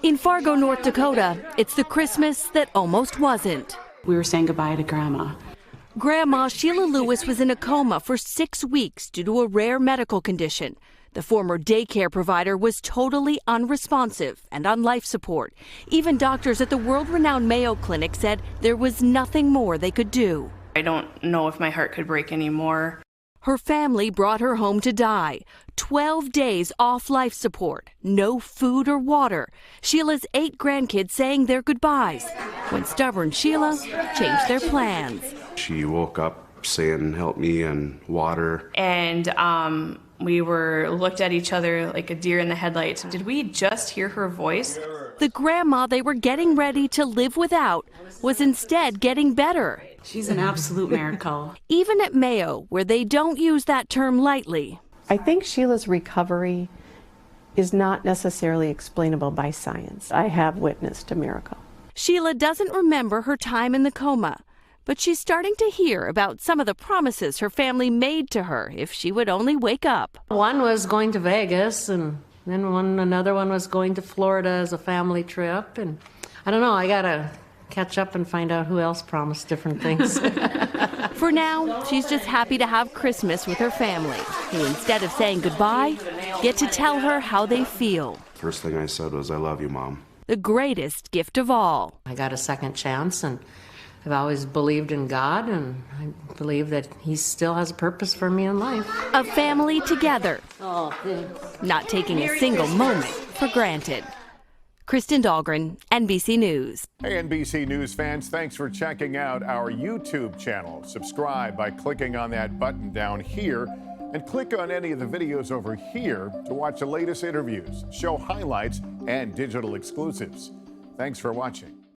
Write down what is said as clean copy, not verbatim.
In Fargo, North Dakota, it's the Christmas that almost wasn't. We were saying goodbye to Grandma. Grandma Sheila Lewis was in a coma for 6 weeks due to a rare medical condition. The former daycare provider was totally unresponsive and on life support. Even doctors at the world-renowned Mayo Clinic said there was nothing more they could do. I don't know if my heart could break anymore. Her family brought her home to die. 12 days off life support, no food or water. Sheila's 8 grandkids saying their goodbyes when stubborn Sheila changed their plans. She woke up saying, "Help me," and water. And we looked at each other like a deer in the headlights. Did we just hear her voice? The grandma they were getting ready to live without was instead getting better. She's an absolute miracle. Even at Mayo, where they don't use that term lightly. I think Sheila's recovery is not necessarily explainable by science. I have witnessed a miracle. Sheila doesn't remember her time in the coma, but she's starting to hear about some of the promises her family made to her if she would only wake up. One was going to Vegas, and then another one was going to Florida as a family trip. And I don't know, I gotta catch up and find out who else promised different things. For now, she's just happy to have Christmas with her family, who instead of saying goodbye, get to tell her how they feel. First thing I said was, "I love you, Mom." The greatest gift of all. I got a second chance, and I've always believed in God, and I believe that He still has a purpose for me in life. A family together, Oh, thanks. not taking a single moment for granted. Kristen Dahlgren, NBC News. Hey, NBC News fans, thanks for checking out our YouTube channel. Subscribe by clicking on that button down here and click on any of the videos over here to watch the latest interviews, show highlights, and digital exclusives. Thanks for watching.